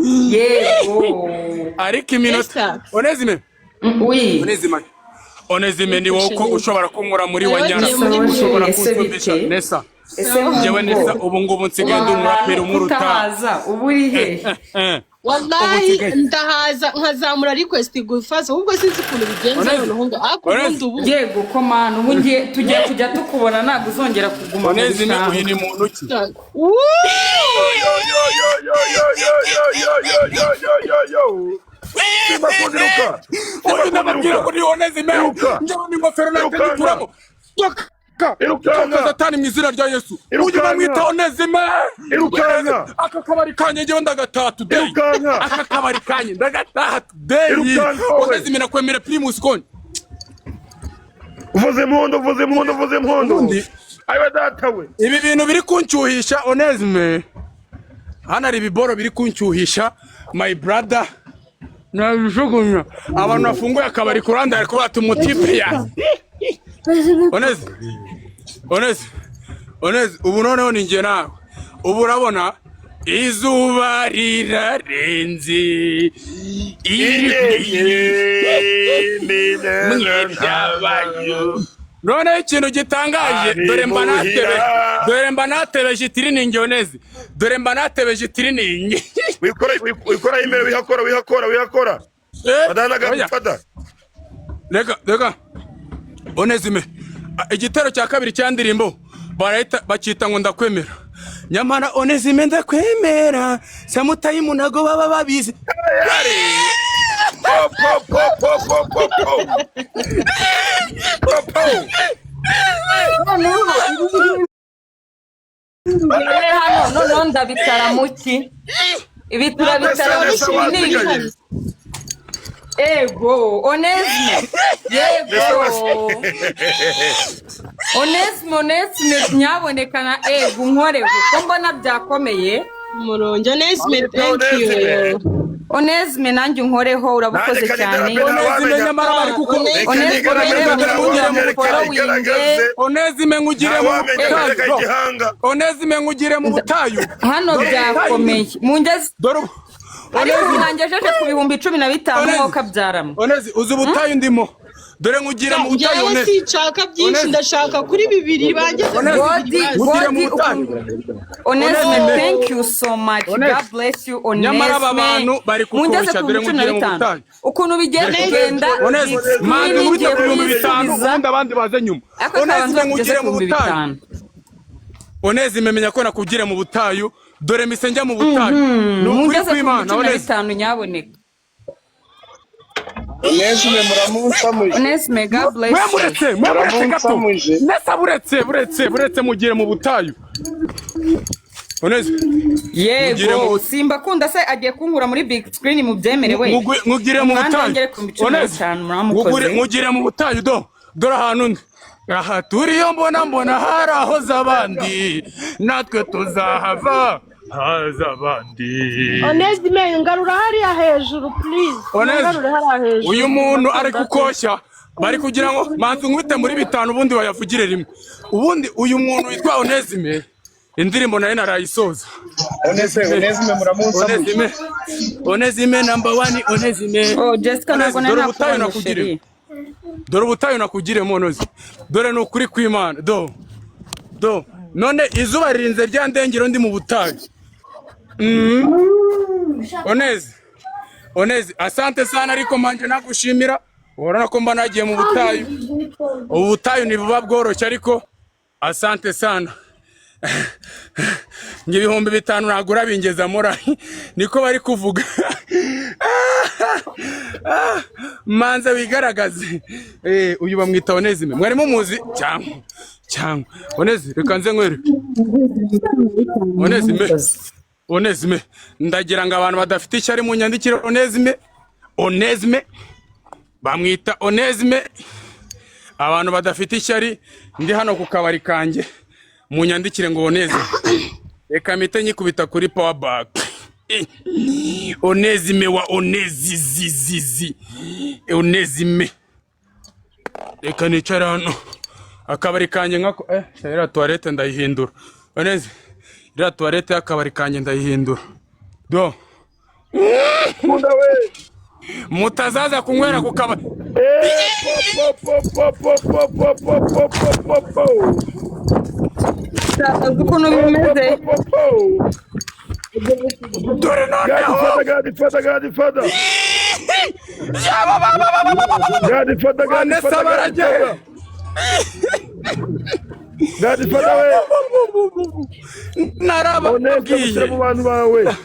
Yego. ariko iminota Onezime Oui. Onezime ni wowe ushobora kunkura muri wanyara ushobora kunsubisha Nesa jewe Nesa ubu ngubu nsigaye ndi umuraperi umuruta utahaza ubu uri he wallahi ndahaza nkazamura request gufaza ahubwo sinzi ukuntu bigenza noneho ngo akundi ubu yego komana ubu ngiye tugiye kujya tukubona ntabwo uzongera kuguma Onezime uyu ni muntu ki Oye ndababwira kuri Onezime njyewe n'ingofero nategituramo Irukanga Satani mwizina rya Yesu uje bamwita Onezime Irukanga aka kabari kanye njyewe ndagataha today aka kabari kanye ndagataha today Onezime nakwemera Primus Konye uvuze impundu ayo datawe ibi bintu biri kuncyuhisha Onezime hana ari ibiboro biri kuncyuhisha my brother nabijugunya abantu bafunguye akabari kuranda ariko bata umutipe ya Onezi ubu noneho ni njye nawe ubu urabona izuba rirarenze noneho ikintu gitangaje dore mba natebeje itiriningi Onezi dore mba natebeje itiriningi wikora imbere wihakora badanaga gufata reka Onezime igitero cya kabiri cya ndirimbo barahita bakita ngo ndakwemera nyamara Onezime ndakwemera samutayi munago baba babizi hano ndabitara muki ibi turabitara muki ego Onezime yego Onezime nyabonekana ego nkoreho ko mbona byakomeye murongo Onezime thank you Onezime nanjye unkoreho urabukoze cyane Onezime ngugire mu butayu hano byakomeye mungeze ariko nangejeje ku bihumbi 15 mwaka byaramo Onezi uzi ubutayu ndimo dore ngugire mu butayu Onezi sinshaka byinshi ndashaka kuri 2 bangeze Onezime thank you so much God bless you Onezime nyamara abantu bari kukoresha dore ngugire mu butayu ukuntu bigenda kugenda Onezi mande ngugire ku 5,000 abandi baze nyuma Onezime ngugire mu butayu Onezime menya ko nakugire mu butayu dore mise njya mu butayu n'ukuri kw'Imana Onezime nyaboneka Onezime muramusamuje Onezime God bless you muramusamuje nesa buretse mugire mu butayu Onezime yego simba kunda se agiye kunkura muri big screen mu byemerewe ngugire mu butayu Onezime ngugire mu butayu dore ahantu aha turiyo mbona hari aho z'abandi natwe tuzahava haza abandi Onezime ngarura hariya hejuru please ngarura hariya hejuru uyu muntu ari kukoshya bari kugira ngo manzi nkubite muri 5 ubundi bayavugire rimwe ubundi uyu muntu witwa Onezime indirimbo nayo narayisoza Onezime muramusamuje Onezime number 1 Onezime Jessica ntabwo nakugire dore ubutayu nakugire Monozi dore n'ukuri kw'Imana none izuba ririnze rya ndengero ndi mu butayu Onezi asante sana ariko manje nagushimira urabona ko mba nagiye mu butayu ubutayu nibuba bworoshye ariko asante sana ibihumbi 5 nagura bingeza mora niko bari kuvuga manza wigaragaze uyu bamwita Onezime mwari muzi cyangwa Onezi reka nze nkwere Onezime ndagira ngo abantu badafite ishyari mu nyandikire Onezime bamwita Onezime abantu badafite ishyari ndi hano ku kabari kanjye mu nyandikire ngo Onezime reka mite nyikubita kuri power back Onezime wa Onezime reka nicara hano akabari kanjye nkako iriya toilette ndayihindura Onezi iriya toilette y'akabari kanjye ndayihindura Munda we. Mutazaza kunywera ku kabari. ukuntu bimeze Dore noneho Godfather. Godfather. Vanessa barajya Godfather we. narababwiye mu bantu bawe.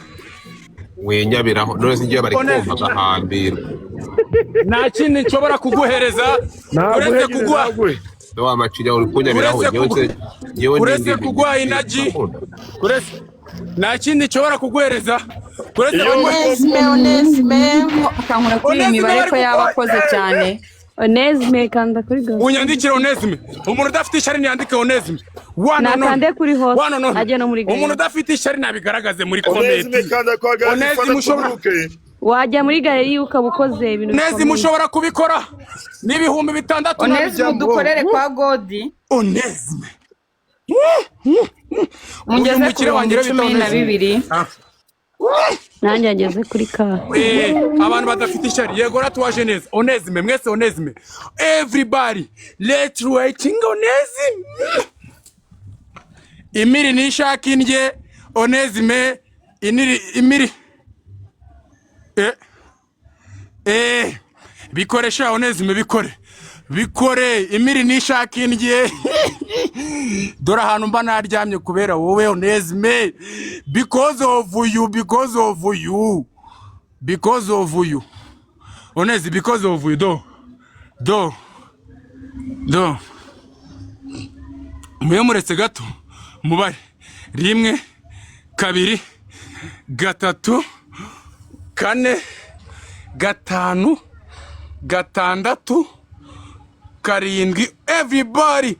Wenyabiraho none singiye bari kumva gahambira. nta kindi nshobora kuguhereza uretse kuguha Wa macira uri kunyabiraho uretse kuguha inaji nta kindi nshobora kuguhereza uretse Onesme akankura kuri iyi mibare ko yaba akoze cyane. Onesme kanda kuri go. unyandikira Onesme umuntu udafite ishyari niyandike Onesme Nakande kuri hose ajye no muri umuntu udafite ishyari nabigaragaze muri komedi Onesme ushobora wajya muri galeri ukaba ukoze ibintu Onesme ushobora kubikora n'ibihumbi 600 Onesme dukorere kwa Godi. Onesme Mungeze ku 12. nanjye ageze kuri ka. Abantu badafite ishyari yego ratwaje neza Onesme mwese Onesme everybody let's waiting Onesme imiri nishaka indye Onesme imiri bikoresha Onesme bikore imiri nishaka indye dore ahantu mba naryamye kubera wowe Onesme because of you Onesme because of you do muretse gato mubare 1 2 3 4 5 6 7 everybody